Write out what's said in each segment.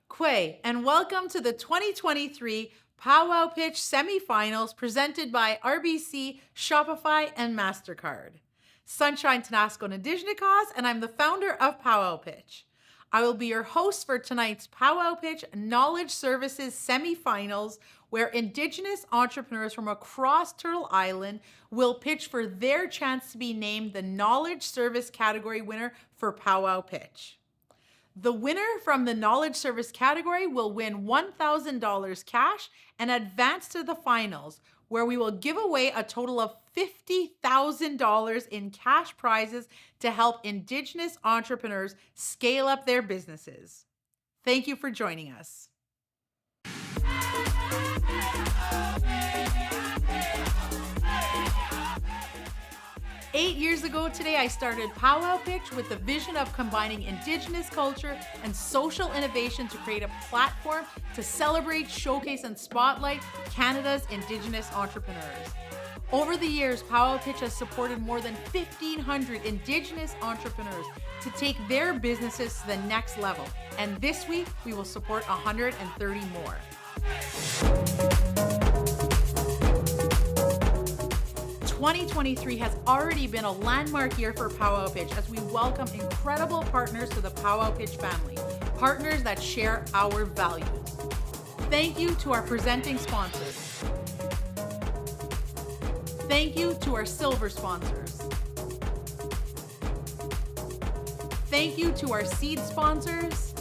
Kwe, and welcome to the 2023 Powwow Pitch semifinals presented by RBC, Shopify, and MasterCard. Sunshine Tanasko Indigenous, and I'm the founder of Powwow Pitch. I will be your host for tonight's Powwow Pitch Knowledge Services semifinals, where Indigenous entrepreneurs from across Turtle Island will pitch for their chance to be named the Knowledge Service category winner for Powwow Pitch. The winner from the Knowledge Service category will win $1,000 cash and advance to the finals, where we will give away a total of $50,000 in cash prizes to help Indigenous entrepreneurs scale up their businesses. Thank you for joining us. 8 years ago today, I started Powwow Pitch with the vision of combining Indigenous culture and social innovation to create a platform to celebrate, showcase, and spotlight Canada's Indigenous entrepreneurs. Over the years, Powwow Pitch has supported more than 1,500 Indigenous entrepreneurs to take their businesses to the next level. And this week, we will support 130 more. 2023 has already been a landmark year for Powwow Pitch as we welcome incredible partners to the Powwow Pitch family, partners that share our values. Thank you to our presenting sponsors. Thank you to our silver sponsors. Thank you to our seed sponsors.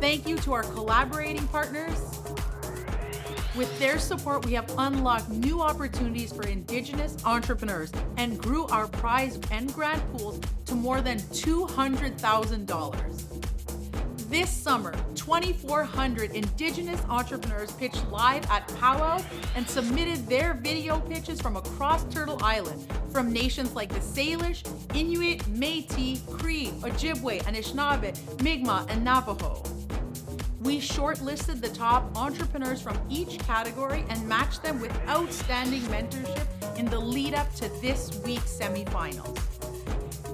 Thank you to our collaborating partners. With their support, we have unlocked new opportunities for Indigenous entrepreneurs and grew our prize and grant pools to more than $200,000. This summer, 2,400 Indigenous entrepreneurs pitched live at Powwow and submitted their video pitches from across Turtle Island, from nations like the Salish, Inuit, Métis, Cree, Ojibwe, Anishinaabe, Mi'kmaq, and Navajo. We shortlisted the top entrepreneurs from each category and matched them with outstanding mentorship in the lead up to this week's semifinals.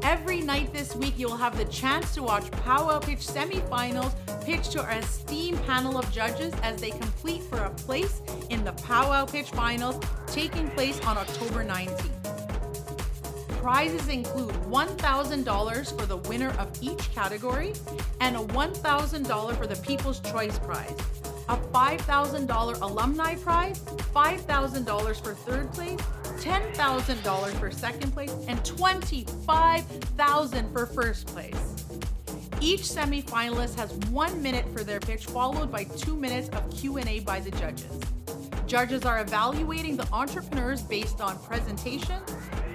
Every night this week, you will have the chance to watch Powwow Pitch semifinals pitch to our esteemed panel of judges as they compete for a place in the Powwow Pitch finals taking place on October 19th. Prizes include $1,000 for the winner of each category and a $1,000 for the People's Choice Prize, a $5,000 alumni prize, $5,000 for third place, $10,000 for second place, and $25,000 for first place. Each semi-finalist has 1 minute for their pitch, followed by 2 minutes of Q&A by the judges. Judges are evaluating the entrepreneurs based on presentation,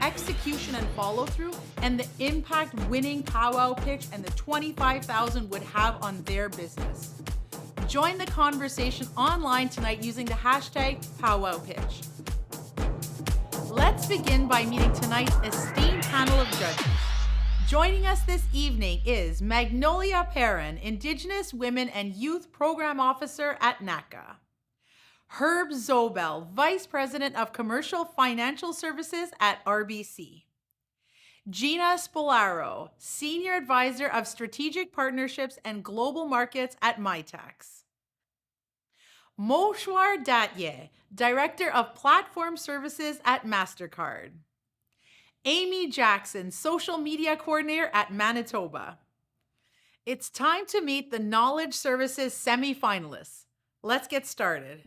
execution and follow-through, and the impact winning Powwow Pitch and the $25,000 would have on their business. Join the conversation online tonight using the hashtag Powwow Pitch. Let's begin by meeting tonight's esteemed panel of judges. Joining us this evening is Magnolia Perrin, Indigenous Women and Youth Program Officer at NACA. Herb Zobel, Vice President of Commercial Financial Services at RBC. Gina Spolaro, Senior Advisor of Strategic Partnerships and Global Markets at Mitax. Moshwar Datye, Director of Platform Services at MasterCard. Amy Jackson, Social Media Coordinator at Manitoba. It's time to meet the Knowledge Services semi-finalists. Let's get started.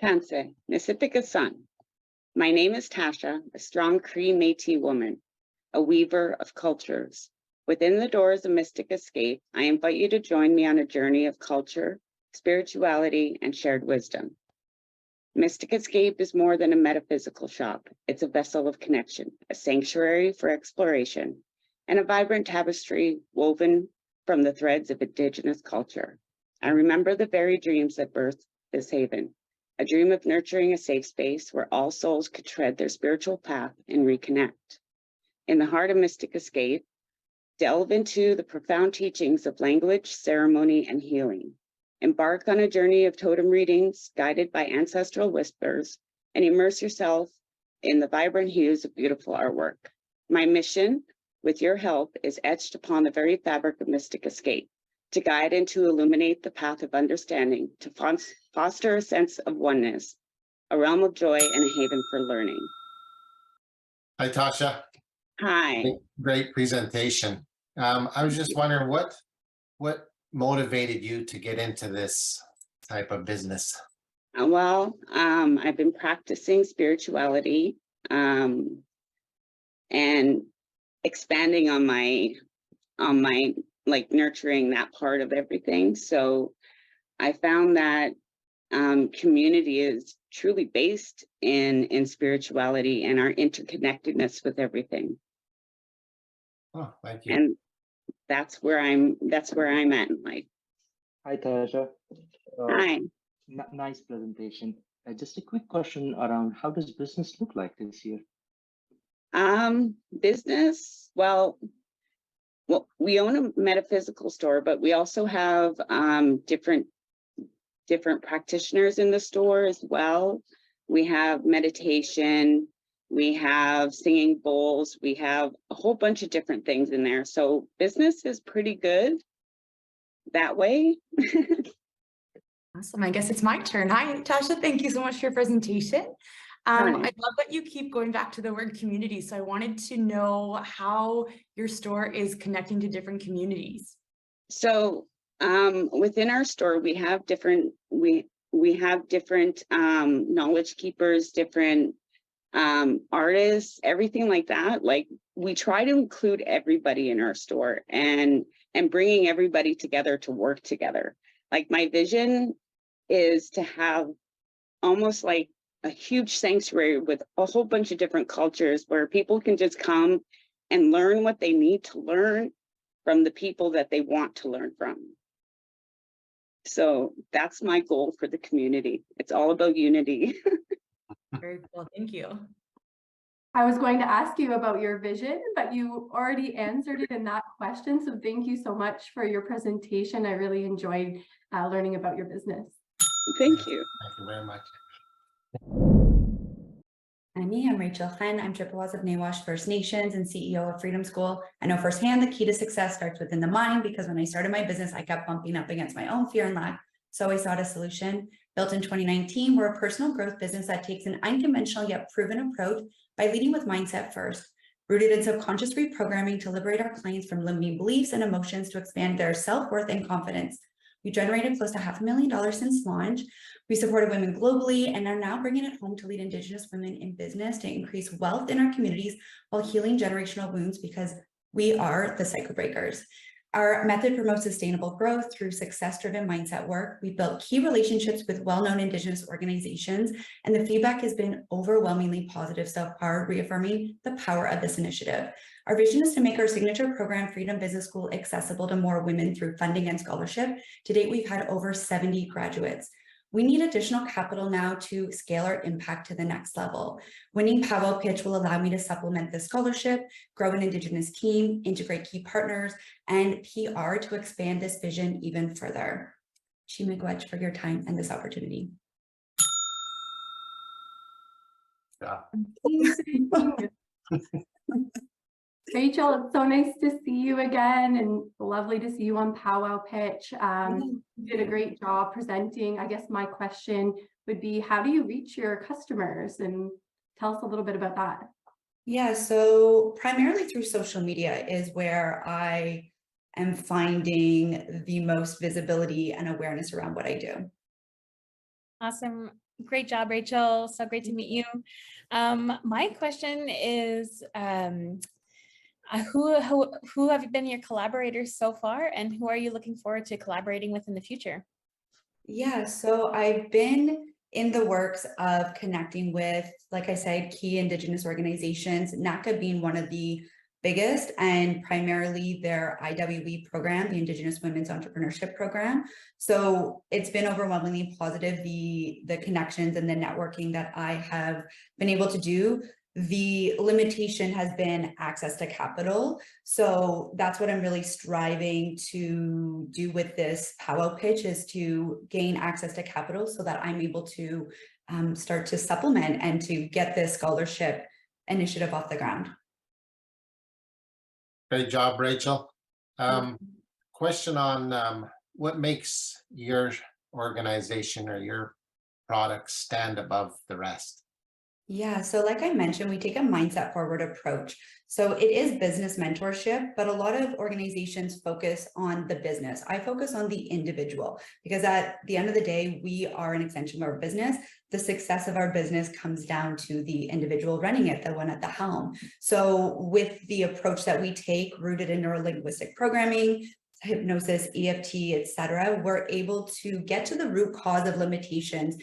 Kanse, Nisipika Sun. My name is Tasha, a strong Cree Métis woman, a weaver of cultures. Within the doors of Mystic Escape, I invite you to join me on a journey of culture, spirituality, and shared wisdom. Mystic Escape is more than a metaphysical shop. It's a vessel of connection, a sanctuary for exploration, and a vibrant tapestry woven from the threads of Indigenous culture. I remember the very dreams that birthed this haven. A dream of nurturing a safe space where all souls could tread their spiritual path and reconnect. In the heart of Mystic Escape, delve into the profound teachings of language, ceremony, and healing. Embark on a journey of totem readings guided by ancestral whispers, and immerse yourself in the vibrant hues of beautiful artwork. My mission, with your help, is etched upon the very fabric of Mystic Escape, to guide and to illuminate the path of understanding, to foster a sense of oneness, a realm of joy and a haven for learning. Hi, Tasha. Hi. Great presentation. I was just wondering what motivated you to get into this type of business? Well, I've been practicing spirituality and expanding on my like nurturing that part of everything. So I found that community is truly based in spirituality and our interconnectedness with everything. Oh, thank you. And that's where I'm at in life. Hi, Tasha. Hi. Nice presentation. Just a quick question around how does business look like this year? Business, well, we own a metaphysical store, but we also have different practitioners in the store as well. We have meditation, we have singing bowls, we have a whole bunch of different things in there. So business is pretty good that way. Awesome. I guess it's my turn. Hi, Tasha. Thank you so much for your presentation. I love that you keep going back to the word community. So I wanted to know how your store is connecting to different communities. So within our store, we have different knowledge keepers, different artists, everything like that. Like we try to include everybody in our store and bringing everybody together to work together. Like my vision is to have almost like a huge sanctuary with a whole bunch of different cultures where people can just come and learn what they need to learn from the people that they want to learn from. So that's my goal for the community. It's all about unity. Very cool. Thank you. I was going to ask you about your vision, but you already answered it in that question. So thank you so much for your presentation. I really enjoyed learning about your business. Thank you. Thank you very much. I'm Rachael Hunt. I'm Chippewas of Nawash First Nations and CEO of Freedom School. I know firsthand the key to success starts within the mind, because when I started my business, I kept bumping up against my own fear and lack. So I sought a solution. Built in 2019, we're a personal growth business that takes an unconventional yet proven approach by leading with mindset first, rooted in subconscious reprogramming to liberate our clients from limiting beliefs and emotions to expand their self-worth and confidence. We generated close to $500,000 since launch. We supported women globally and are now bringing it home to lead Indigenous women in business to increase wealth in our communities while healing generational wounds, because we are the cycle breakers. Our method promotes sustainable growth through success-driven mindset work. We built key relationships with well-known Indigenous organizations, and the feedback has been overwhelmingly positive so far, reaffirming the power of this initiative. Our vision is to make our signature program, Freedom Business School, accessible to more women through funding and scholarship. To date, we've had over 70 graduates. We need additional capital now to scale our impact to the next level. Winning Powwow Pitch will allow me to supplement the scholarship, grow an Indigenous team, integrate key partners, and PR to expand this vision even further. Miigwech for your time and this opportunity. Yeah. Rachael, it's so nice to see you again and lovely to see you on Powwow Pitch. You did a great job presenting. I guess my question would be, how do you reach your customers? And tell us a little bit about that. Yeah, so primarily through social media is where I am finding the most visibility and awareness around what I do. Awesome. Great job, Rachael. So great to meet you. My question is, who have been your collaborators so far, and who are you looking forward to collaborating with in the future? Yeah, so I've been in the works of connecting with, like I said, key Indigenous organizations, NACA being one of the biggest, and primarily their IWE program, the Indigenous Women's Entrepreneurship Program. So it's been overwhelmingly positive, the connections and the networking that I have been able to do. The limitation has been access to capital. So that's what I'm really striving to do with this Powwow Pitch, is to gain access to capital so that I'm able to start to supplement and to get this scholarship initiative off the ground. Great job, Rachel. Question on what makes your organization or your product stand above the rest? Yeah, so like I mentioned, we take a mindset forward approach. So it is business mentorship, but a lot of organizations focus on the business. I focus on the individual because at the end of the day, we are an extension of our business. The success of our business comes down to the individual running it, the one at the helm. So with the approach that we take, rooted in neurolinguistic programming, hypnosis, EFT, etc., we're able to get to the root cause of limitations.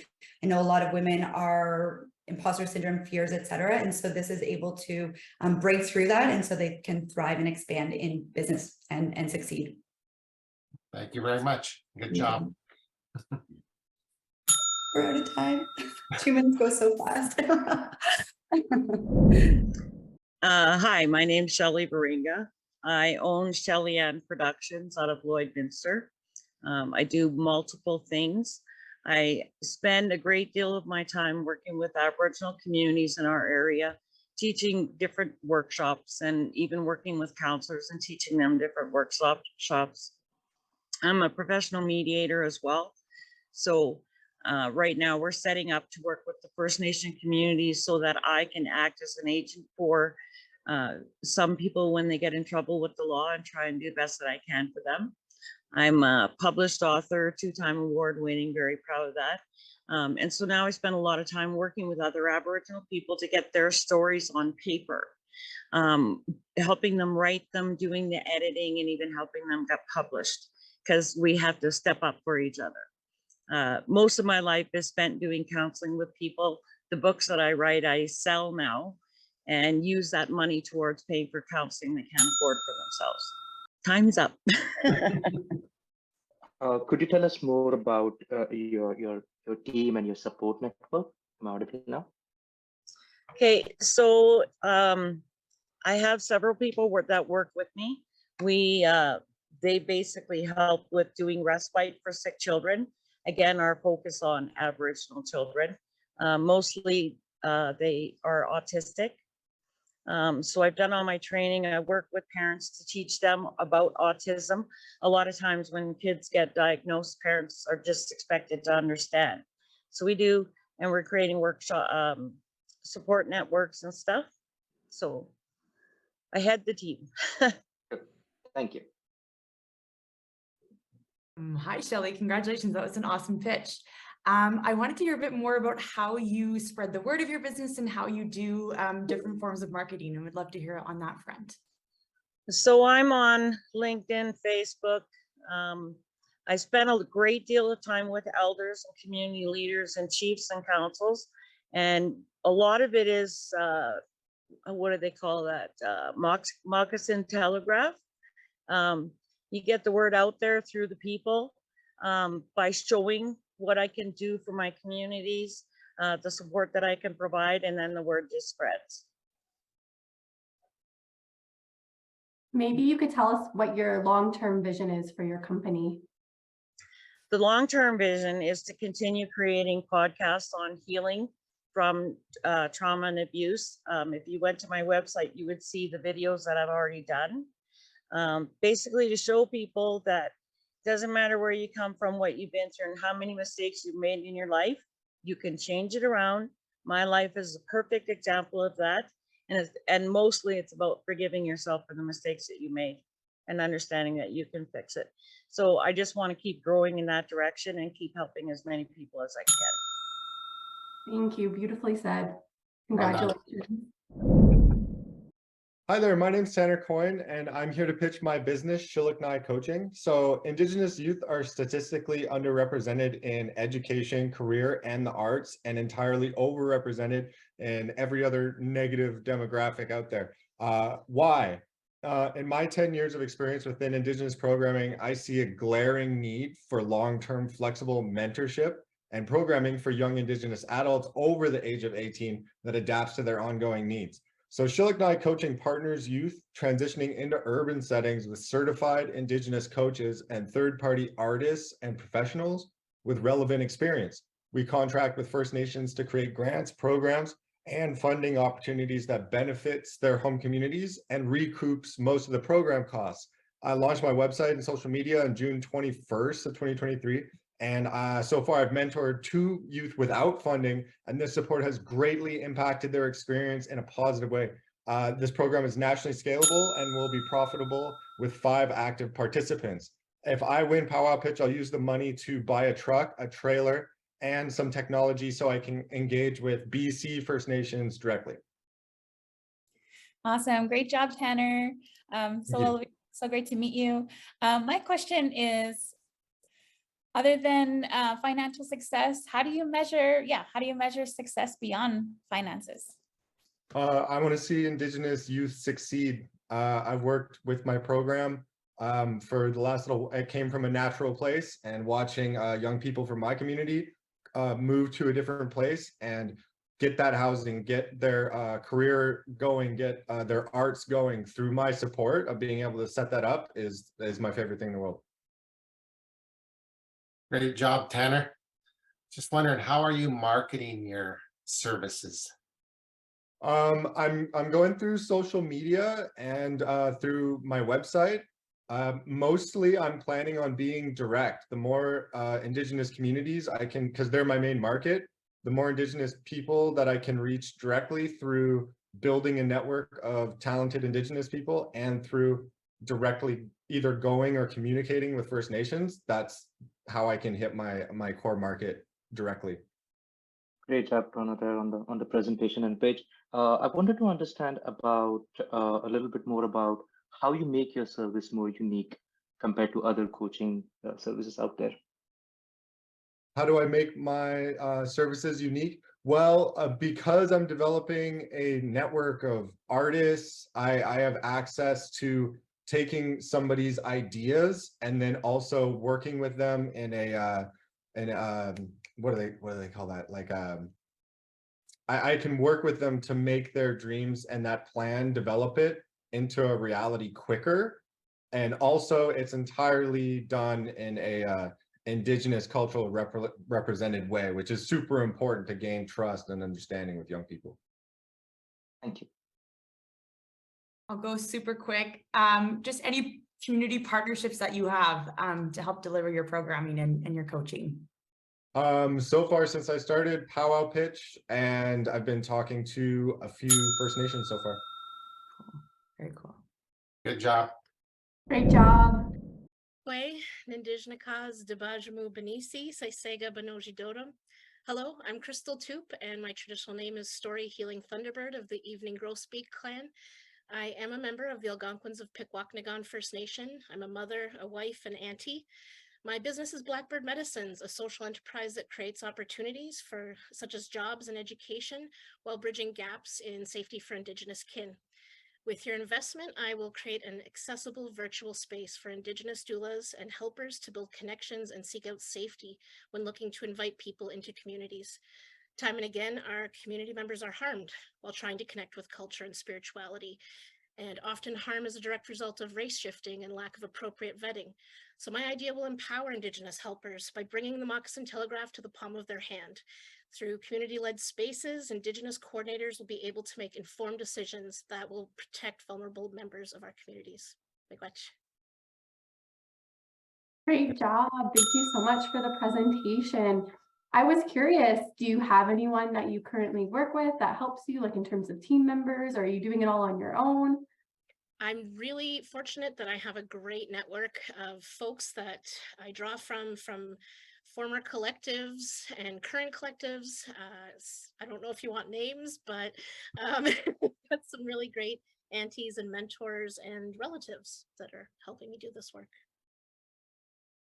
I know a lot of women are imposter syndrome, fears, etc. And so this is able to break through that, and so they can thrive and expand in business and succeed. Thank you very much. Good job. We're out of time. 2 minutes go so fast. Hi, my name's Shelly Weringa. I own Shelly Ann Productions out of Lloydminster. I do multiple things. I spend a great deal of my time working with Aboriginal communities in our area, teaching different workshops and even working with counselors and teaching them different workshops. I'm a professional mediator as well. So right now we're setting up to work with the First Nation communities so that I can act as an agent for some people when they get in trouble with the law and try and do the best that I can for them. I'm a published author, 2-time award winning, very proud of that. And so now I spend a lot of time working with other Aboriginal people to get their stories on paper, helping them write them, doing the editing, and even helping them get published, because we have to step up for each other. Most of my life is spent doing counseling with people. The books that I write, I sell now and use that money towards paying for counseling they can't afford for themselves. Time's up. Could you tell us more about your team and your support network? I'm audible now. Okay, so I have several people that work with me. They basically help with doing respite for sick children. Again, our focus on Aboriginal children. Mostly they are autistic. So I've done all my training. I work with parents to teach them about autism. A lot of times when kids get diagnosed, parents are just expected to understand. So we do, and we're creating workshop support networks and stuff. So I head the team. Thank you. Hi, Shelly. Congratulations. That was an awesome pitch. I wanted to hear a bit more about how you spread the word of your business and how you do different forms of marketing. And we'd love to hear it on that front. So I'm on LinkedIn, Facebook. I spent a great deal of time with elders and community leaders and chiefs and councils. And a lot of it is, what do they call that? Moccasin telegraph. You get the word out there through the people by showing what I can do for my communities, the support that I can provide, and then the word just spreads. Maybe you could tell us what your long-term vision is for your company. The long-term vision is to continue creating podcasts on healing from trauma and abuse. If you went to my website, you would see the videos that I've already done. Basically to show people that doesn't matter where you come from, what you've been through, and how many mistakes you've made in your life, you can change it around. My life is a perfect example of that. And mostly it's about forgiving yourself for the mistakes that you made and understanding that you can fix it. So I just want to keep growing in that direction and keep helping as many people as I can. Thank you. Beautifully said. Congratulations. Hi there, my name's Tanner Coyne, and I'm here to pitch my business, Shiluknai Coaching. So Indigenous youth are statistically underrepresented in education, career, and the arts, and entirely overrepresented in every other negative demographic out there. Why? In my 10 years of experience within Indigenous programming, I see a glaring need for long-term flexible mentorship and programming for young Indigenous adults over the age of 18 that adapts to their ongoing needs. So Shiluknai Coaching partners youth transitioning into urban settings with certified Indigenous coaches and third-party artists and professionals with relevant experience. We contract with First Nations to create grants, programs, and funding opportunities that benefits their home communities and recoups most of the program costs. I launched my website and social media on June 21st of 2023. And so far I've mentored 2 youth without funding, and this support has greatly impacted their experience in a positive way. This program is nationally scalable and will be profitable with 5 active participants. If I win Powwow Pitch, I'll use the money to buy a truck, a trailer, and some technology so I can engage with BC First Nations directly. Awesome. Great job, Tanner. So great to meet you. My question is, other than financial success, how do you measure success beyond finances? I want to see Indigenous youth succeed. I've worked with my program for the last little, it came from a natural place, and watching young people from my community move to a different place and get that housing, get their career going, get their arts going through my support of being able to set that up is my favorite thing in the world. Great job, Tanner. Just wondering, how are you marketing your services? I'm going through social media and through my website. Mostly I'm planning on being direct. The more Indigenous communities I can, because they're my main market, the more Indigenous people that I can reach directly through building a network of talented Indigenous people and through directly either going or communicating with First Nations. That's how I can hit my core market directly. Great job, Donna, there on the presentation and pitch. I wanted to understand about a little bit more about how you make your service more unique compared to other coaching services out there. How do I make my services unique? Well, because I'm developing a network of artists, I have access to taking somebody's ideas and then also working with them in what do they call that? Like I can work with them to make their dreams and that plan, develop it into a reality quicker. And also it's entirely done in a Indigenous cultural represented way, which is super important to gain trust and understanding with young people. Thank you. I'll go super quick. Just any community partnerships that you have to help deliver your programming and your coaching. So far since I started Powwow Pitch, and I've been talking to a few First Nations so far. Cool. Very cool. Good job. Great job. Ninaatig Debajamu Benisi, Saisega Banoji Dodom. Hello, I'm Crystal Toop, and my traditional name is Story Healing Thunderbird of the Evening Grosbeak clan. I am a member of the Algonquins of Pikwakanagan First Nation. I'm a mother, a wife, and auntie. My business is Blackbird Medicines, a social enterprise that creates opportunities for such as jobs and education while bridging gaps in safety for Indigenous kin. With your investment, I will create an accessible virtual space for Indigenous doulas and helpers to build connections and seek out safety when looking to invite people into communities. Time and again, our community members are harmed while trying to connect with culture and spirituality. And often harm is a direct result of race shifting and lack of appropriate vetting. So my idea will empower Indigenous helpers by bringing the Moccasin Telegraph to the palm of their hand. Through community-led spaces, Indigenous coordinators will be able to make informed decisions that will protect vulnerable members of our communities. Great job. Thank you so much for the presentation. I was curious, do you have anyone that you currently work with that helps you, like in terms of team members, or are you doing it all on your own? I'm really fortunate that I have a great network of folks that I draw from former collectives and current collectives. I don't know if you want names, but got some really great aunties and mentors and relatives that are helping me do this work.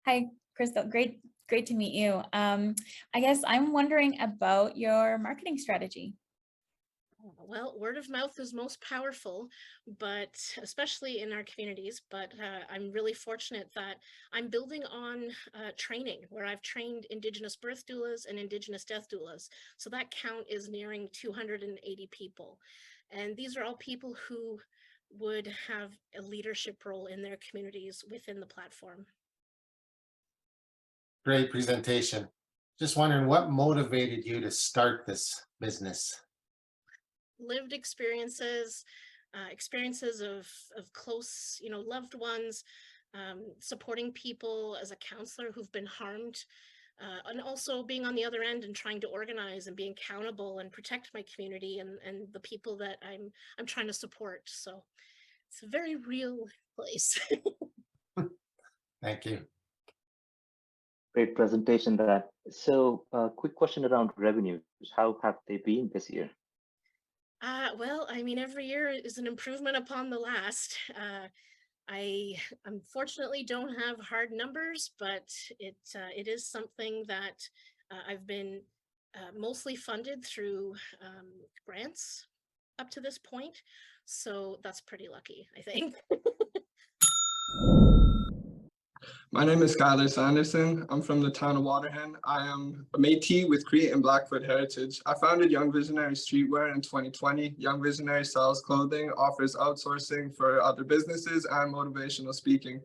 Hi, Crystal. Great to meet you. I guess I'm wondering about your marketing strategy. Well, word of mouth is most powerful, but especially in our communities, but I'm really fortunate that I'm building on training where I've trained Indigenous birth doulas and Indigenous death doulas. So that count is nearing 280 people. And these are all people who would have a leadership role in their communities within the platform. Great presentation. Just wondering what motivated you to start this business? lived experiences, experiences of close, loved ones, supporting people as a counselor who've been harmed, and also being on the other end and trying to organize and be accountable and protect my community and the people that I'm trying to support. So it's a very real place. Thank you. Great presentation that. So quick question around revenues. How have they been this year? Well, I mean, every year is an improvement upon the last. I unfortunately don't have hard numbers, but it is something that I've been mostly funded through grants up to this point. So that's pretty lucky, I think. My name is Skyler Sanderson. I'm from the town of Waterhen. I am a Métis with Cree and Blackfoot heritage. I founded Young Visionary Streetwear in 2020. Young Visionary sells clothing, offers outsourcing for other businesses, and motivational speaking.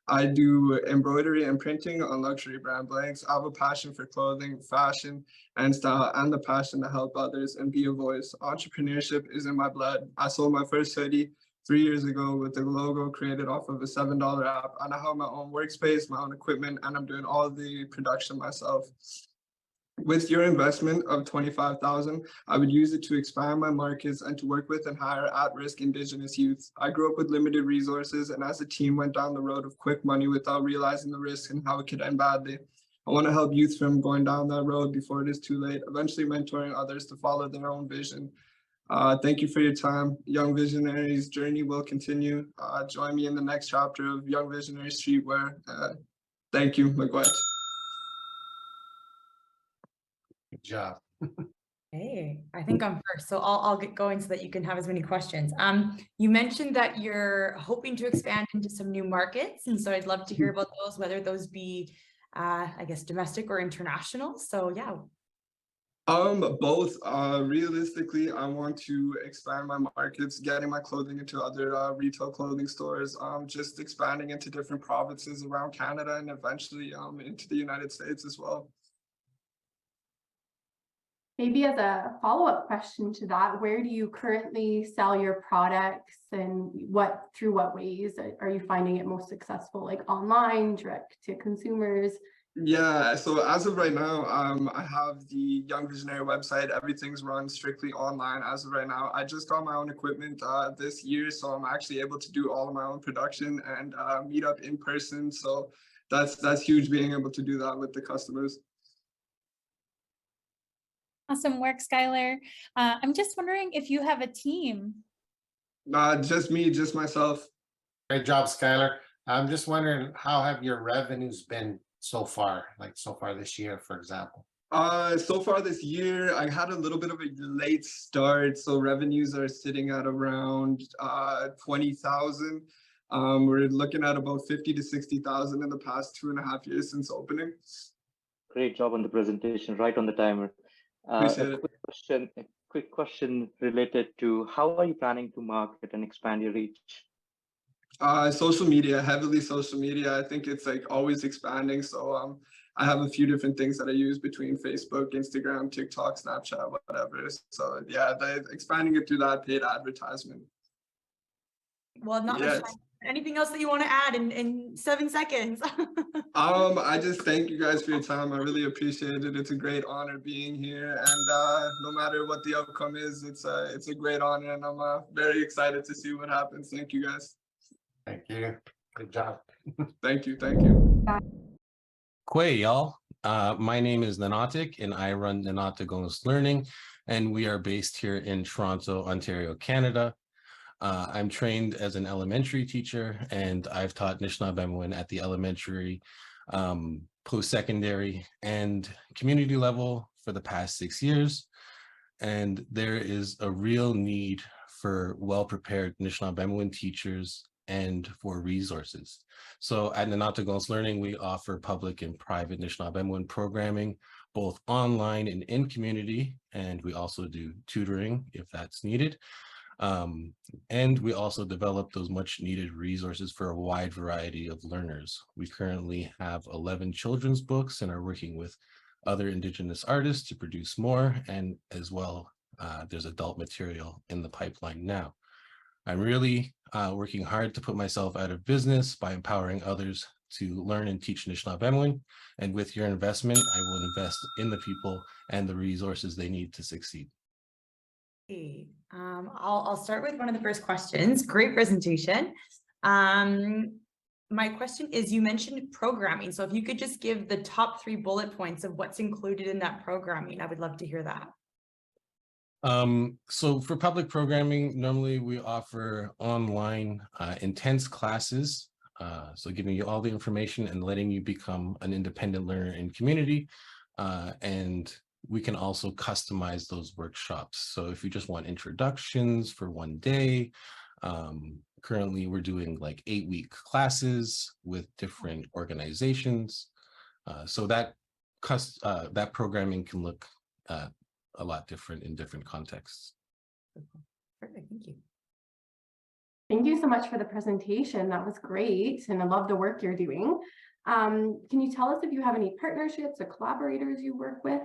I do embroidery and printing on luxury brand blanks. I have a passion for clothing, fashion, and style, and the passion to help others and be a voice. Entrepreneurship is in my blood. I sold my first hoodie 3 years ago with the logo created off of a $7 app. And I have my own workspace, my own equipment, and I'm doing all the production myself. With your investment of $25,000, I would use it to expand my markets and to work with and hire at-risk Indigenous youth. I grew up with limited resources, and as a team went down the road of quick money without realizing the risk and how it could end badly. I want to help youth from going down that road before it is too late, eventually mentoring others to follow their own vision. Thank you for your time. Young Visionaries' journey will continue. Join me in the next chapter of Young Visionary Streetwear. Thank you, Magwet. Good job. Hey, I think I'm first, so I'll get going so that you can have as many questions. You mentioned that you're hoping to expand into some new markets, and so I'd love to hear about those, whether those be, I guess, domestic or international. So yeah. Both. Realistically, I want to expand my markets, getting my clothing into other retail clothing stores, just expanding into different provinces around Canada and eventually into the United States as well. Maybe as a follow-up question to that, where do you currently sell your products and through what ways are you finding it most successful, like online, direct to consumers? Yeah, so as of right now, I have the Young Visionary website. Everything's run strictly online as of right now. I just got my own equipment this year, so I'm actually able to do all of my own production and meet up in person. So that's huge, being able to do that with the customers. Awesome work, Skyler. I'm just wondering if you have a team. Just me, just myself. Great job, Skyler. I'm just wondering, how have your revenues been so far, this year, for example? So far this year, I had a little bit of a late start, so revenues are sitting at around 20,000. We're looking at about 50 to 60,000 in the past 2.5 years since opening. Great job on the presentation, right on the timer. Appreciate A quick question related to how are you planning to market and expand your reach? Social media, heavily social media. I think it's like always expanding. So I have a few different things that I use between Facebook, Instagram, TikTok, Snapchat, whatever. So yeah, expanding it through that paid advertisement. Well, not much time. Anything else that you want to add in 7 seconds? I just thank you guys for your time. I really appreciate it. It's a great honor being here, and no matter what the outcome is, it's a great honor, and I'm very excited to see what happens. Thank you guys. Thank you. Good job. Thank you. Thank you. Kwei, y'all. My name is Ninaatig, and I run Ninaatig Learning, and we are based here in Toronto, Ontario, Canada. I'm trained as an elementary teacher, and I've taught Anishinaabe at the elementary, post-secondary, and community level for the past 6 years. And there is a real need for well-prepared Anishinaabe teachers and for resources. So at Ninaatig Learning, we offer public and private Anishinaabe programming, both online and in community, and we also do tutoring if that's needed. And we also develop those much needed resources for a wide variety of learners. We currently have 11 children's books and are working with other Indigenous artists to produce more, and as well There's adult material in the pipeline now. I'm really working hard to put myself out of business by empowering others to learn and teach Anishinaabe. And with your investment, I will invest in the people and the resources they need to succeed. Okay. I'll start with one of the first questions. Great presentation. My question is, you mentioned programming. So if you could just give the top 3 bullet points of what's included in that programming, I would love to hear that. So for public programming, normally we offer online intense classes. So giving you all the information and letting you become an independent learner in community. And we can also customize those workshops. So if you just want introductions for one day, currently we're doing like 8-week classes with different organizations. So that programming can look a lot different in different contexts. Perfect, thank you. Thank you so much for the presentation. That was great. And I love the work you're doing. Can you tell us if you have any partnerships or collaborators you work with?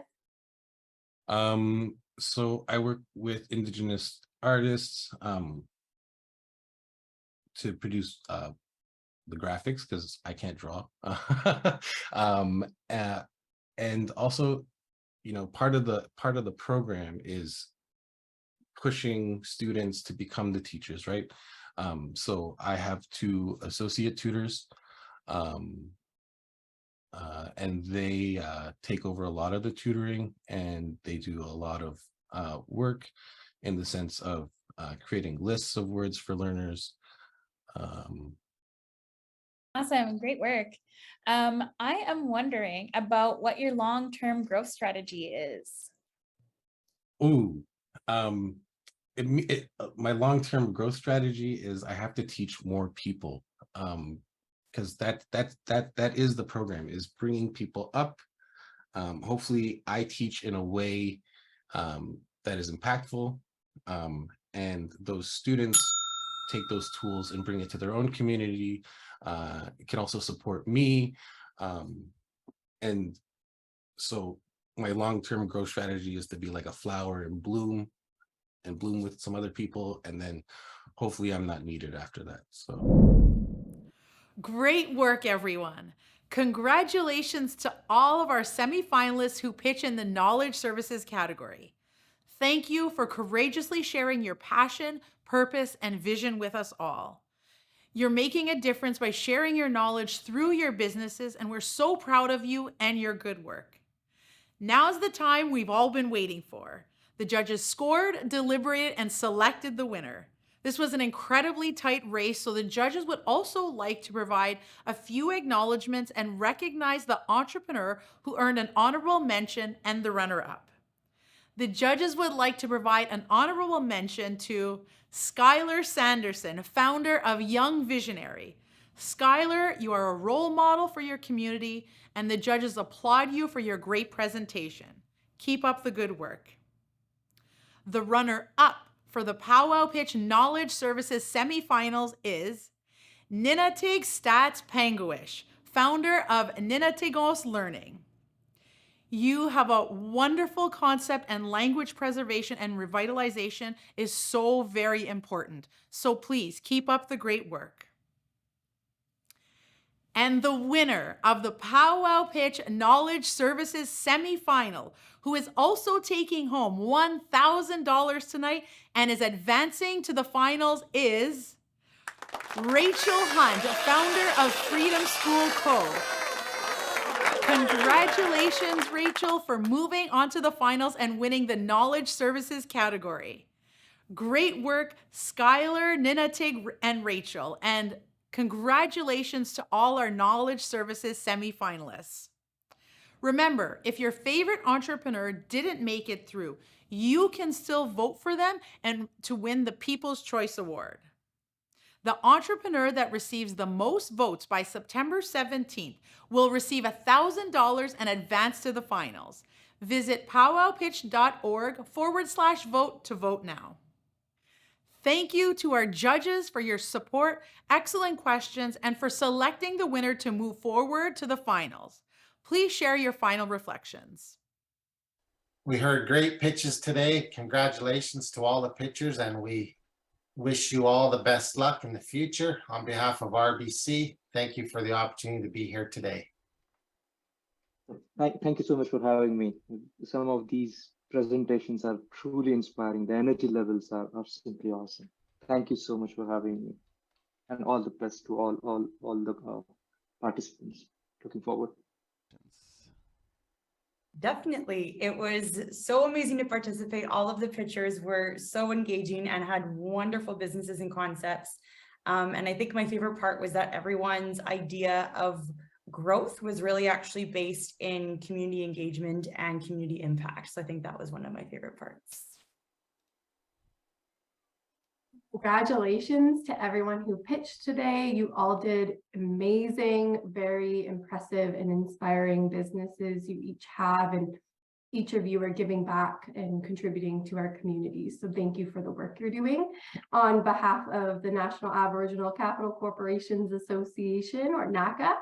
So I work with Indigenous artists to produce the graphics because I can't draw. And also, you know, part of the program is pushing students to become the teachers, right? So I have 2 associate tutors, and they take over a lot of the tutoring, and they do a lot of work in the sense of creating lists of words for learners. Awesome, great work. I am wondering about what your long-term growth strategy is. Ooh, my long-term growth strategy is I have to teach more people, because that is the program, is bringing people up. Hopefully I teach in a way that is impactful, and those students take those tools and bring it to their own community. It can also support me, and so my long-term growth strategy is to be like a flower and bloom with some other people, and then hopefully I'm not needed after that. So Great work, everyone. Congratulations to all of our semifinalists who pitch in the Knowledge Services category. Thank you for courageously sharing your passion, purpose, and vision with us all. You're making a difference by sharing your knowledge through your businesses, and we're so proud of you and your good work. Now's the time we've all been waiting for. The judges scored, deliberated, and selected the winner. This was an incredibly tight race, so the judges would also like to provide a few acknowledgements and recognize the entrepreneur who earned an honorable mention and the runner-up. The judges would like to provide an honorable mention to Skyler Sanderson, founder of Young Visionary. Skyler, you are a role model for your community, and the judges applaud you for your great presentation. Keep up the good work. The runner-up for the Powwow Pitch Knowledge Services semifinals is Ninaatig Staats Pangowish, founder of Ninaatigos Learning. You have a wonderful concept, and language preservation and revitalization is so very important. So please keep up the great work. And the winner of the Powwow Pitch Knowledge Services semifinal, who is also taking home $1,000 tonight and is advancing to the finals, is Rachael Hunt, founder of Freedom School Co. Congratulations, Rachael, for moving on to the finals and winning the Knowledge Services category. Great work, Skyler, Ninaatig, and Rachael, and congratulations to all our Knowledge Services semifinalists. Remember, if your favorite entrepreneur didn't make it through, you can still vote for them and to win the People's Choice Award. The entrepreneur that receives the most votes by September 17th will receive $1,000 and advance to the finals. Visit powwowpitch.org/vote to vote now. Thank you to our judges for your support, excellent questions, and for selecting the winner to move forward to the finals. Please share your final reflections. We heard great pitches today. Congratulations to all the pitchers, and we wish you all the best luck in the future. On behalf of RBC, thank you for the opportunity to be here today. Thank you so much for having me. Some of these presentations are truly inspiring. The energy levels are simply awesome. Thank you so much for having me, and all the best to all the participants. Looking forward. Definitely. It was so amazing to participate. All of the pictures were so engaging and had wonderful businesses and concepts. And I think my favorite part was that everyone's idea of growth was really actually based in community engagement and community impact. So I think that was one of my favorite parts. Congratulations to everyone who pitched today. You all did amazing, very impressive and inspiring businesses you each have, and each of you are giving back and contributing to our communities. So thank you for the work you're doing. On behalf of the National Aboriginal Capital Corporations Association, or NACA,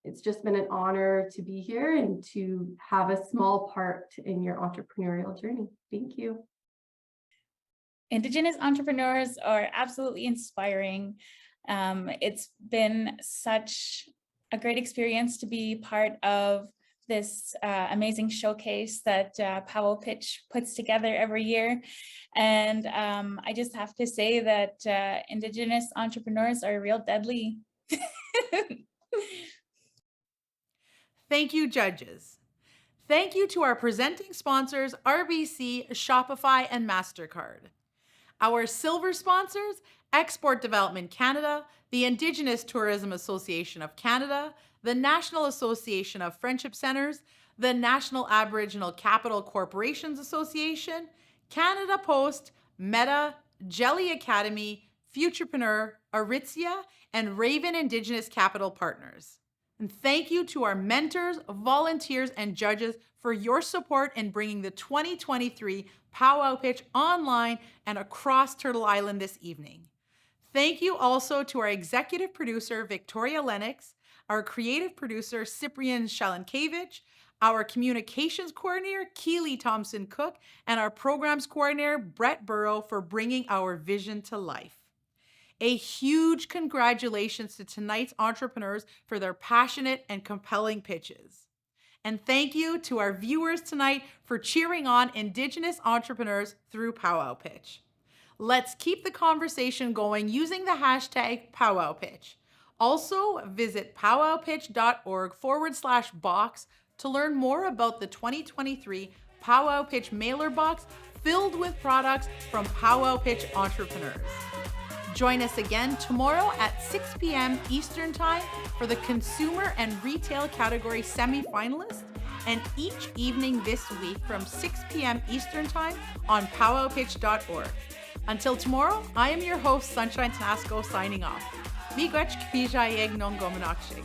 it's just been an honor to be here and to have a small part in your entrepreneurial journey. Thank you. Indigenous entrepreneurs are absolutely inspiring. It's been such a great experience to be part of this amazing showcase that Powwow Pitch puts together every year. And I just have to say that Indigenous entrepreneurs are real deadly. Thank you, judges. Thank you to our presenting sponsors, RBC, Shopify, and MasterCard. Our silver sponsors, Export Development Canada, the Indigenous Tourism Association of Canada, the National Association of Friendship Centres, the National Aboriginal Capital Corporations Association, Canada Post, Meta, Jelly Academy, Futurepreneur, Aritzia, and Raven Indigenous Capital Partners. And thank you to our mentors, volunteers, and judges for your support in bringing the 2023 Powwow Pitch online and across Turtle Island this evening. Thank you also to our executive producer, Victoria Lennox, our creative producer, Cyprian Shalankevich, our communications coordinator, Keely Thompson-Cook, and our programs coordinator, Brett Burrow, for bringing our vision to life. A huge congratulations to tonight's entrepreneurs for their passionate and compelling pitches. And thank you to our viewers tonight for cheering on Indigenous entrepreneurs through Powwow Pitch. Let's keep the conversation going using the hashtag Powwow Pitch. Also, visit powwowpitch.org/box to learn more about the 2023 Powwow Pitch mailer box filled with products from Powwow Pitch entrepreneurs. Join us again tomorrow at 6 p.m. Eastern Time for the consumer and retail category semi-finalists, and each evening this week from 6 p.m. Eastern Time on powwowpitch.org. Until tomorrow, I am your host, Sunshine Tanasco, signing off. Miigwech kpijayeg non gomanakshig.